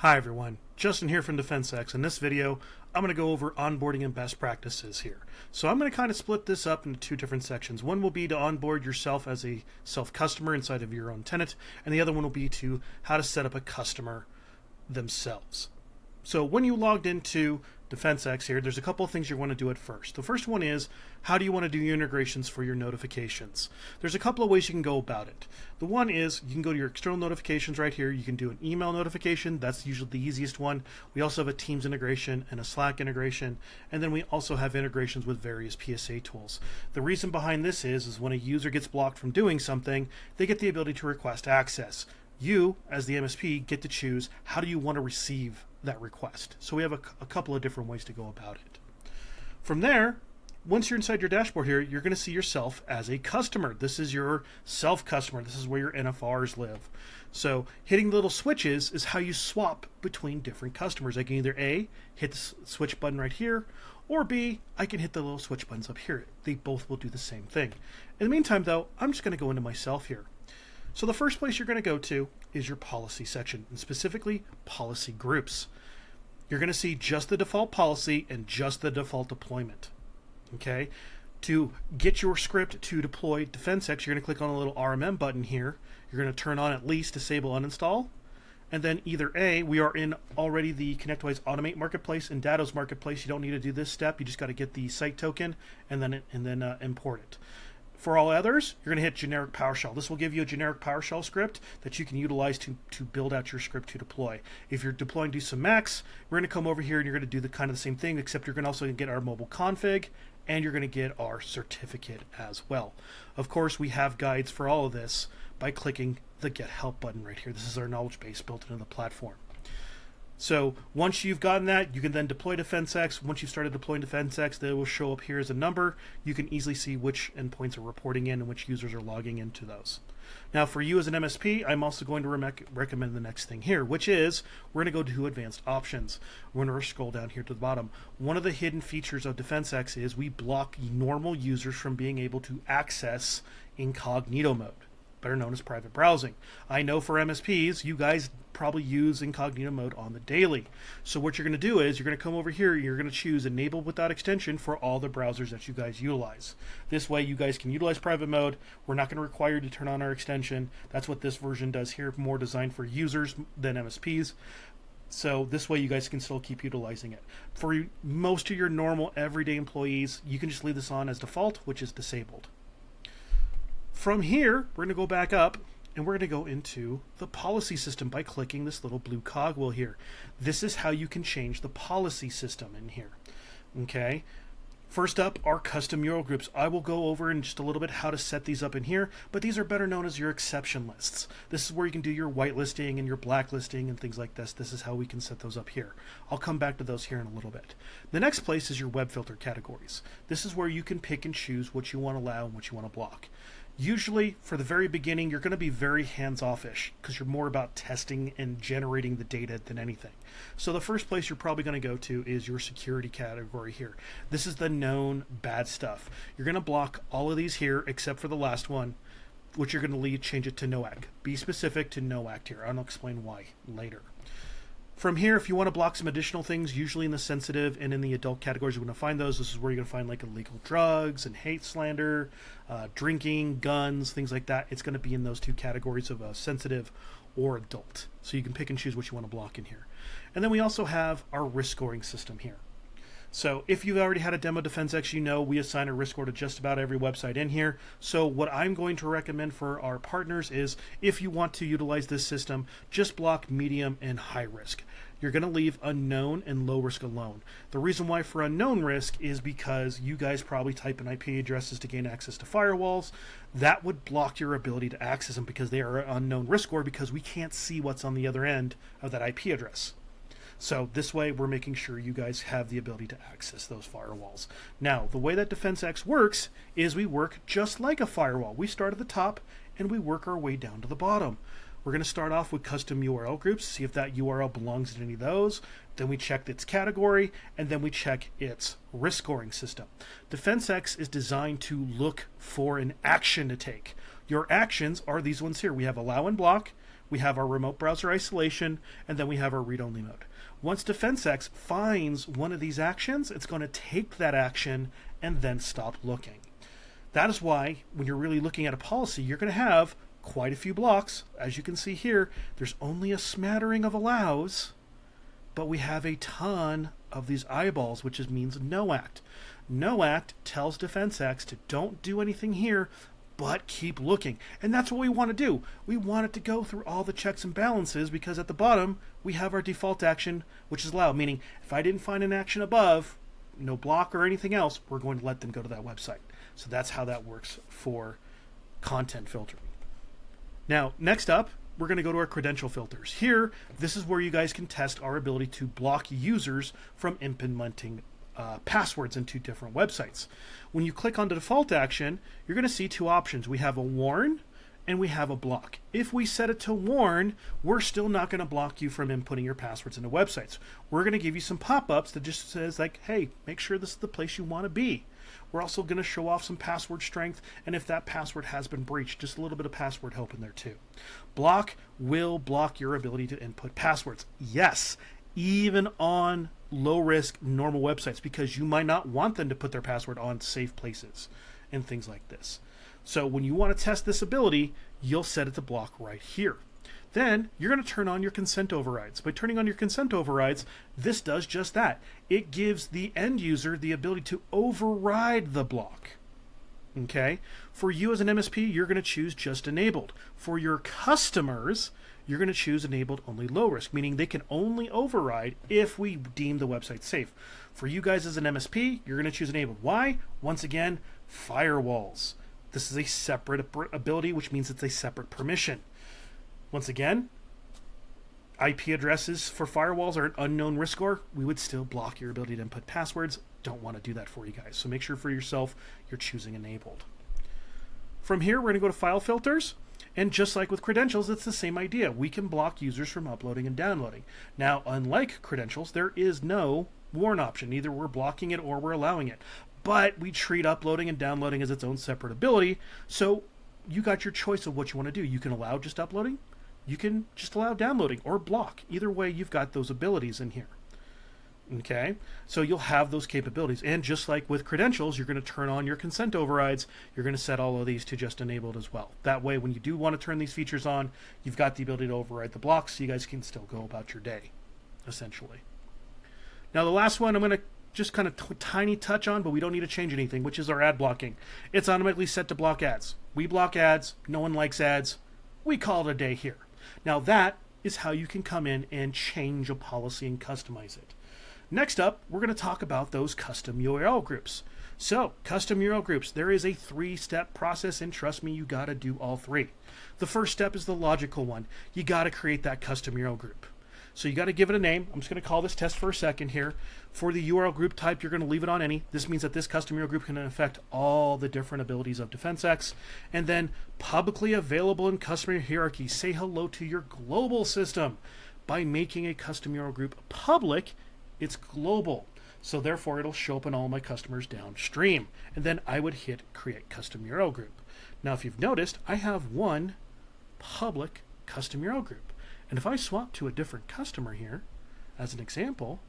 Hi everyone, Justin here from DefenseX. In this video, I'm going to go over onboarding and best practices here. So I'm going to kind of split this up into two different sections. One will be to onboard yourself as a self-customer inside of your own tenant, and the other one will be to how to set up a customer themselves. So when you logged into DefenseX here, there's a couple of things you want to do at first. The first one is, how do you want to do your integrations for your notifications? There's a couple of ways you can go about it. The one is, you can go to your external notifications right here. You can do an email notification. That's usually the easiest one. We also have a Teams integration and a Slack integration. And then we also have integrations with various PSA tools. The reason behind this is when a user gets blocked from doing something, they get the ability to request access. You, as the MSP, get to choose how do you want to receive that request. So we have a couple of different ways to go about it. From there, once you're inside your dashboard here, you're going to see yourself as a customer. This is your self-customer. This is where your NFRs live. So hitting the little switches is how you swap between different customers. I can either A, hit the switch button right here, or B, I can hit the little switch buttons up here. They both will do the same thing. In the meantime, though, I'm just going to go into myself here. So the first place you're going to go to is your policy section, and specifically policy groups. You're going to see just the default policy and just the default deployment. Okay? To get your script to deploy DefenseX, you're going to click on a little RMM button here. You're going to turn on at least disable uninstall. And then either A, we are in already the ConnectWise Automate Marketplace and Datto's Marketplace. You don't need to do this step. You just got to get the site token and then import it. For all others, you're going to hit generic PowerShell. This will give you a generic PowerShell script that you can utilize to build out your script to deploy. If you're deploying to some Macs, we're going to come over here and you're going to do the kind of the same thing, except you're going to also get our mobile config and you're going to get our certificate as well. Of course, we have guides for all of this by clicking the Get Help button right here. This is our knowledge base built into the platform. So once you've gotten that, you can then deploy DefenseX. Once you've started deploying DefenseX, they will show up here as a number. You can easily see which endpoints are reporting in and which users are logging into those. Now for you as an MSP, I'm also going to recommend the next thing here, which is we're going to go to advanced options. We're going to scroll down here to the bottom. One of the hidden features of DefenseX is we block normal users from being able to access incognito mode, better known as private browsing. I know for MSPs, you guys probably use incognito mode on the daily. So what you're going to do is you're going to come over here, you're going to choose enable without extension for all the browsers that you guys utilize. This way you guys can utilize private mode. We're not going to require you to turn on our extension. That's what this version does here, more designed for users than MSPs. So this way you guys can still keep utilizing it. For most of your normal everyday employees, you can just leave this on as default, which is disabled. From here, we're going to go back up and we're going to go into the policy system by clicking this little blue cogwheel here. This is how you can change the policy system in here. Okay. First up are custom URL groups. I will go over in just a little bit how to set these up in here, but these are better known as your exception lists. This is where you can do your whitelisting and your blacklisting and things like this. This is how we can set those up here. I'll come back to those here in a little bit. The next place is your web filter categories. This is where you can pick and choose what you want to allow and what you want to block. Usually, for the very beginning, you're going to be very hands-off-ish because you're more about testing and generating the data than anything. So the first place you're probably going to go to is your security category here. This is the known bad stuff. You're going to block all of these here except for the last one, which you're going to change it to no act. Be specific to no act here. I'll explain why later. From here, if you want to block some additional things, usually in the sensitive and in the adult categories, you're going to find those. This is where you're going to find like illegal drugs and hate slander, drinking, guns, things like that. It's going to be in those two categories of sensitive or adult. So you can pick and choose what you want to block in here. And then we also have our risk scoring system here. So if you've already had a demo DefenseX, you know we assign a risk score to just about every website in here. So what I'm going to recommend for our partners is if you want to utilize this system, just block medium and high risk. You're going to leave unknown and low risk alone. The reason why for unknown risk is because you guys probably type in IP addresses to gain access to firewalls. That would block your ability to access them because they are an unknown risk score because we can't see what's on the other end of that IP address. So this way we're making sure you guys have the ability to access those firewalls. Now, the way that DefenseX works is we work just like a firewall. We start at the top and we work our way down to the bottom. We're going to start off with custom URL groups, see if that URL belongs in any of those. Then we check its category, and then we check its risk scoring system. DefenseX is designed to look for an action to take. Your actions are these ones here. We have allow and block, we have our remote browser isolation, and then we have our read-only mode. Once DefenseX finds one of these actions, it's going to take that action and then stop looking. That is why when you're really looking at a policy, you're going to have quite a few blocks. As you can see here, there's only a smattering of allows, but we have a ton of these eyeballs, which means no act. No act tells DefenseX to don't do anything here, but keep looking. And that's what we want to do. We want it to go through all the checks and balances, because at the bottom, we have our default action, which is allow, meaning if I didn't find an action above, no block or anything else, we're going to let them go to that website. So that's how that works for content filtering. Now, next up, we're going to go to our credential filters. Here, this is where you guys can test our ability to block users from implementing passwords into different websites. When you click on the default action, you're going to see two options. We have a warn and we have a block. If we set it to warn, we're still not going to block you from inputting your passwords into websites. We're going to give you some pop-ups that just says like, hey, make sure this is the place you want to be. We're also going to show off some password strength, and if that password has been breached, just a little bit of password help in there too. Block will block your ability to input passwords. Yes, even on low-risk normal websites, because you might not want them to put their password on safe places and things like this. So when you want to test this ability, you'll set it to block right here. Then you're going to turn on your consent overrides. By turning on your consent overrides, this does just that. It gives the end user the ability to override the block. Okay? For you as an MSP, you're going to choose just enabled. For your customers, you're going to choose enabled only low risk, meaning they can only override if we deem the website safe. For you guys as an MSP, you're going to choose enabled. Why? Once again, firewalls. This is a separate ability, which means it's a separate permission. Once again, IP addresses for firewalls are an unknown risk score. We would still block your ability to input passwords. Don't want to do that for you guys. So make sure for yourself you're choosing enabled. From here, we're going to go to file filters. And just like with credentials, it's the same idea. We can block users from uploading and downloading. Now, unlike credentials, there is no warn option. Either we're blocking it or we're allowing it. But we treat uploading and downloading as its own separate ability. So you got your choice of what you want to do. You can allow just uploading. You can just allow downloading or block. Either way, you've got those abilities in here. Okay, so you'll have those capabilities. And just like with credentials, you're going to turn on your consent overrides. You're going to set all of these to just enabled as well. That way, when you do want to turn these features on, you've got the ability to override the blocks, so you guys can still go about your day, essentially. Now, the last one I'm going to just kind of tiny touch on, but we don't need to change anything, which is our ad blocking. It's automatically set to block ads. We block ads. No one likes ads. We call it a day here. Now, that is how you can come in and change a policy and customize it. Next up, we're going to talk about those custom URL groups. So, custom URL groups, there is a 3-step process, and trust me, you got to do all 3. The first step is the logical one. You got to create that custom URL group. So you got to give it a name. I'm just going to call this test for a second here. For the URL group type, you're going to leave it on any. This means that this custom URL group can affect all the different abilities of DefenseX. And then publicly available in customer hierarchy. Say hello to your global system. By making a custom URL group public, it's global. So therefore, it'll show up in all my customers downstream. And then I would hit create custom URL group. Now, if you've noticed, I have one public custom URL group. And if I swap to a different customer here, as an example,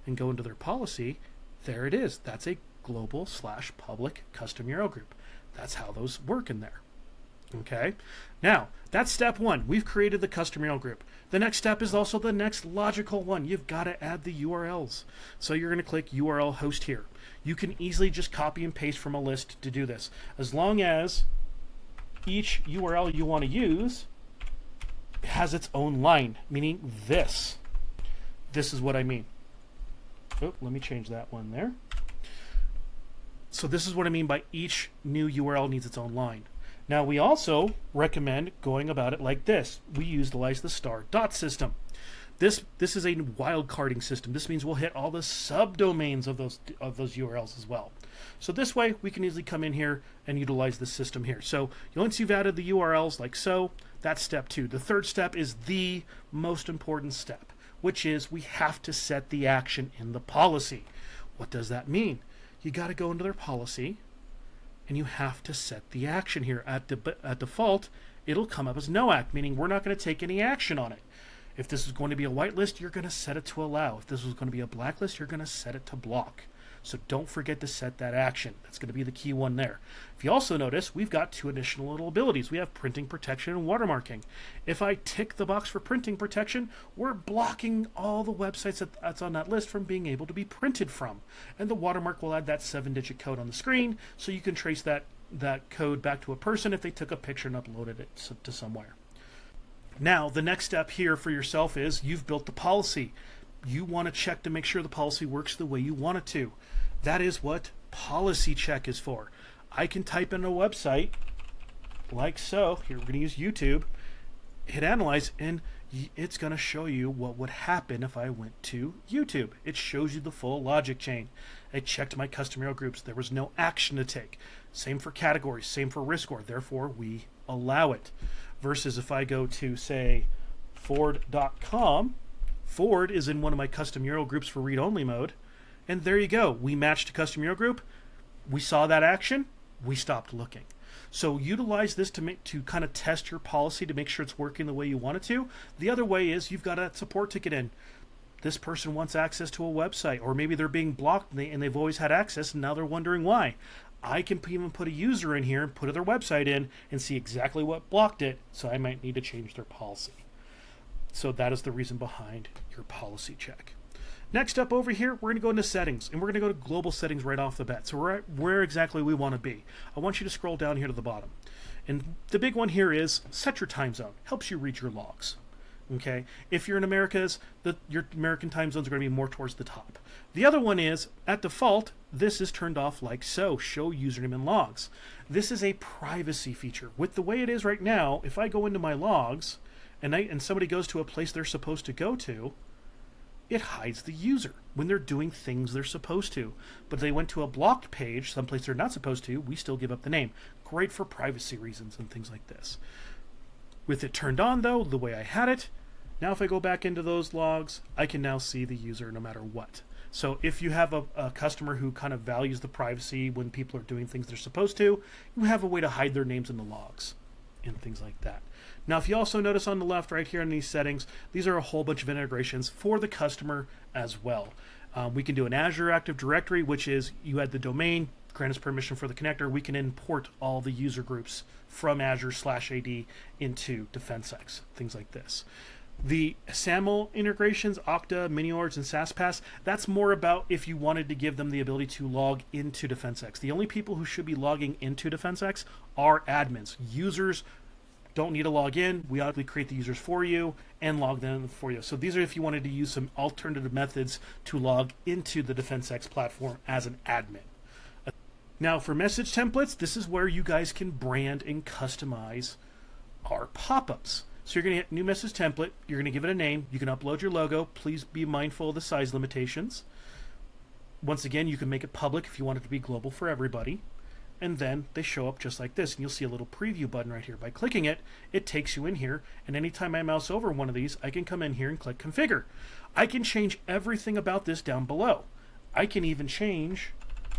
and go into their policy, there it is. That's a global/public custom URL group. That's how those work in there. Okay? Now, that's step 1. We've created the custom URL group. The next step is also the next logical one. You've got to add the URLs. So you're going to click URL host here. You can easily just copy and paste from a list to do this. As long as each URL you want to use has its own line, meaning this. This is what I mean. Oh, let me change that one there. So this is what I mean by each new URL needs its own line. Now, we also recommend going about it like this. We utilize the star dot system. This is a wildcarding system. This means we'll hit all the subdomains of those URLs as well. So this way, we can easily come in here and utilize the system here. So once you've added the URLs like so, that's step 2. The third step is the most important step, which is we have to set the action in the policy. What does that mean? You got to go into their policy, and you have to set the action here. At default, it'll come up as no act, meaning we're not going to take any action on it. If this is going to be a whitelist, you're going to set it to allow. If this was going to be a blacklist, you're going to set it to block. So don't forget to set that action. That's going to be the key one there. If you also notice, we've got two additional little abilities. We have printing protection and watermarking. If I tick the box for printing protection, we're blocking all the websites that's on that list from being able to be printed from. And the watermark will add that 7-digit code on the screen so you can trace that code back to a person if they took a picture and uploaded it to somewhere. Now, the next step here for yourself is you've built the policy. You want to check to make sure the policy works the way you want it to. That is what policy check is for. I can type in a website like so. Here we're going to use YouTube. Hit analyze, and it's going to show you what would happen if I went to YouTube. It shows you the full logic chain. I checked my custom groups. There was no action to take. Same for categories, same for risk score. Therefore, we allow it. Versus if I go to, say, Ford.com, Ford is in one of my custom URL groups for read-only mode. And there you go. We matched a custom URL group. We saw that action. We stopped looking. So utilize this to kind of test your policy to make sure it's working the way you want it to. The other way is you've got a support ticket in. This person wants access to a website, or maybe they're being blocked and they've always had access and now they're wondering why. I can even put a user in here and put their website in and see exactly what blocked it, so I might need to change their policy. So that is the reason behind your policy check. Next up over here, we're going to go into settings, and we're going to go to global settings right off the bat. So we're at where exactly we want to be. I want you to scroll down here to the bottom. And the big one here is set your time zone. Helps you read your logs. Okay, if you're in Americas, your American time zones are going to be more towards the top. The other one is, at default, this is turned off like so, show username and logs. This is a privacy feature. With the way it is right now, if I go into my logs and somebody goes to a place they're supposed to go to, it hides the user when they're doing things they're supposed to. But if they went to a blocked page, someplace they're not supposed to, we still give up the name. Great for privacy reasons and things like this. With it turned on, though, the way I had it, now if I go back into those logs, I can now see the user no matter what. So if you have a customer who kind of values the privacy when people are doing things they're supposed to, you have a way to hide their names in the logs and things like that. Now, if you also notice on the left right here in these settings, these are a whole bunch of integrations for the customer as well. We can do an Azure Active Directory, which is you add the domain, grant us permission for the connector. We can import all the user groups from Azure/AD into DefenseX, things like this. The SAML integrations, Okta, MiniOrgs, and SaaSpass, that's more about if you wanted to give them the ability to log into DefenseX. The only people who should be logging into DefenseX are admins. Users don't need to log in. We automatically create the users for you and log them for you. So these are if you wanted to use some alternative methods to log into the DefenseX platform as an admin. Now for message templates, this is where you guys can brand and customize our pop-ups. So you're going to hit new message template. You're going to give it a name. You can upload your logo. Please be mindful of the size limitations. Once again, you can make it public if you want it to be global for everybody. And then they show up just like this. And you'll see a little preview button right here. By clicking it, it takes you in here. And anytime I mouse over one of these, I can come in here and click configure. I can change everything about this down below. I can even change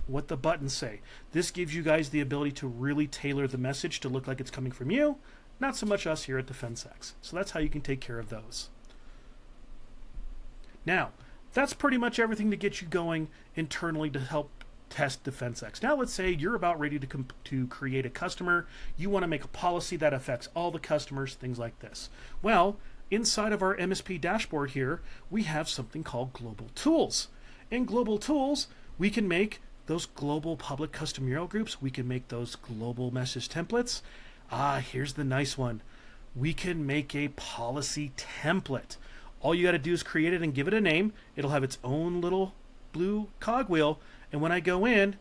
what the buttons say. This gives you guys the ability to really tailor the message to look like it's coming from you. Not so much us here at DefenseX. So that's how you can take care of those. Now, that's pretty much everything to get you going internally to help test DefenseX. Now let's say you're about ready to create a customer. You want to make a policy that affects all the customers, things like this. Well, inside of our MSP dashboard here, we have something called Global Tools. In Global Tools, we can make those global public custom URL groups. We can make those global message templates. Here's the nice one. We can make a policy template. All you got to do is create it and give it a name. It'll have its own little blue cogwheel. And when I go in,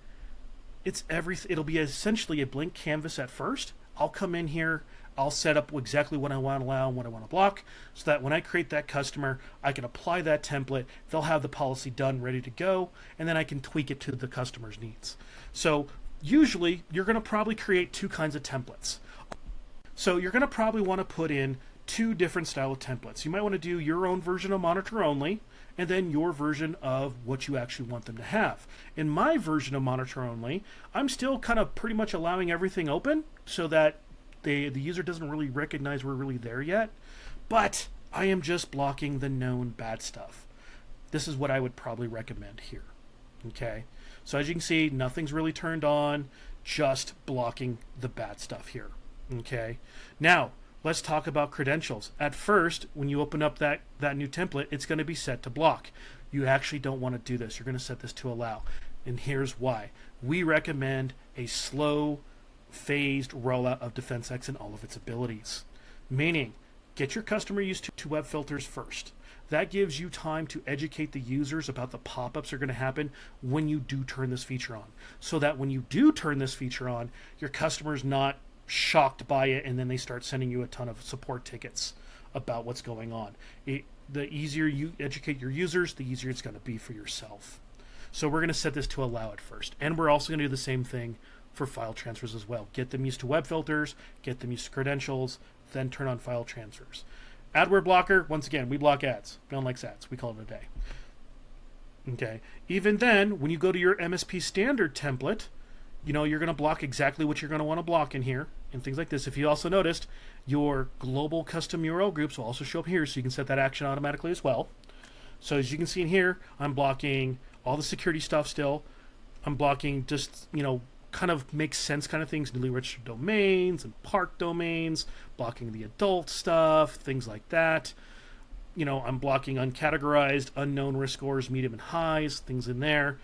it'll be essentially a blank canvas at first. I'll come in here. I'll set up exactly what I want to allow and what I want to block so that when I create that customer, I can apply that template. They'll have the policy done, ready to go, and then I can tweak it to the customer's needs. So usually, you're going to probably create two kinds of templates. So you're going to probably want to put in two different style of templates. You might want to do your own version of monitor only, and then your version of what you actually want them to have. In my version of monitor only, I'm still kind of pretty much allowing everything open so that the user doesn't really recognize we're really there yet, but I am just blocking the known bad stuff. This is what I would probably recommend here. Okay, so as you can see, nothing's really turned on, just blocking the bad stuff here. Okay, now let's talk about credentials. At first, when you open up that new template, it's going to be set to block. You actually don't want to do this. You're going to set this to allow. And here's why. We recommend a slow, phased rollout of DefenseX and all of its abilities. Meaning, get your customer used to web filters first. That gives you time to educate the users about the pop-ups that are going to happen when you do turn this feature on. So that when you do turn this feature on, your customer's not shocked by it and then they start sending you a ton of support tickets about what's going on. The easier you educate your users, the easier it's going to be for yourself. So we're going to set this to allow it first. And we're also going to do the same thing for file transfers as well. Get them used to web filters, get them used to credentials, then turn on file transfers. Adware blocker, once again, we block ads. No one likes ads. We call it a day. Okay. Even then, when you go to your MSP standard template, you're going to block exactly what you're going to want to block in here and things like this. If you also noticed, your global custom URL groups will also show up here, so you can set that action automatically as well. So as you can see in here, I'm blocking all the security stuff still. I'm blocking just, kind of makes sense kind of things, newly registered domains and park domains, blocking the adult stuff, things like that. I'm blocking uncategorized, unknown risk scores, medium and highs, things in there.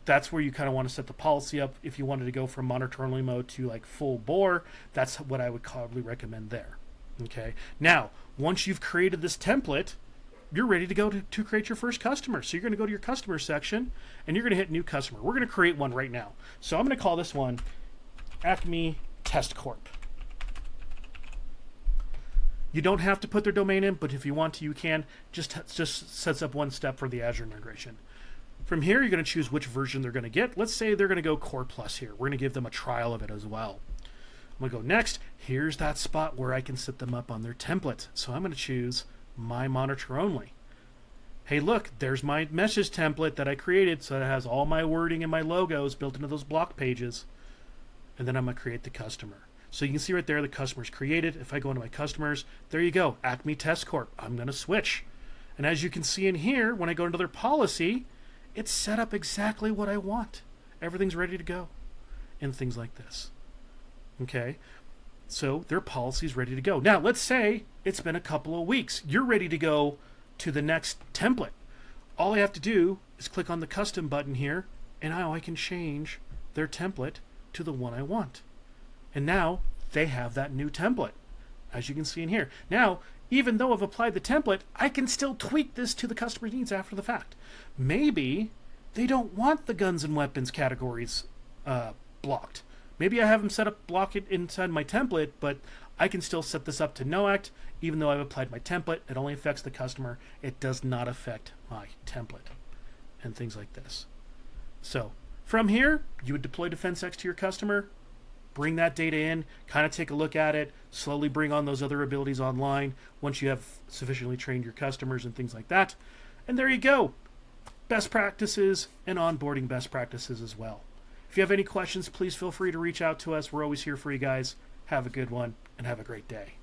That's where you kind of want to set the policy up. If you wanted to go from monitor only mode to like full bore, that's what I would probably recommend there. Okay. Now, once you've created this template, you're ready to go to create your first customer. So you're going to go to your customer section and you're going to hit new customer. We're going to create one right now. So I'm going to call this one Acme Test Corp. You don't have to put their domain in, but if you want to, you can. Just sets up one step for the Azure integration. From here, you're going to choose which version they're going to get. Let's say they're going to go Core Plus here. We're going to give them a trial of it as well. I'm going to go next. Here's that spot where I can set them up on their template. So I'm going to choose My Monitor Only. Hey, look, there's my message template that I created, so it has all my wording and my logos built into those block pages. And then I'm going to create the customer. So you can see right there the customer's created. If I go into my customers, there you go, Acme Test Corp. I'm going to switch. And as you can see in here, when I go into their policy, it's set up exactly what I want. Everything's ready to go. And things like this. Okay? So their policy's ready to go. Now, let's say it's been a couple of weeks. You're ready to go to the next template. All I have to do is click on the custom button here, and now I can change their template to the one I want. And now they have that new template, as you can see in here. Now, even though I've applied the template, I can still tweak this to the customer's needs after the fact. Maybe they don't want the guns and weapons categories blocked. Maybe I have them set up, block it inside my template, but I can still set this up to no act. Even though I've applied my template, it only affects the customer. It does not affect my template and things like this. So from here, you would deploy DefenseX to your customer, bring that data in, kind of take a look at it, slowly bring on those other abilities online once you have sufficiently trained your customers and things like that. And there you go. Best practices and onboarding best practices as well. If you have any questions, please feel free to reach out to us. We're always here for you guys. Have a good one and have a great day.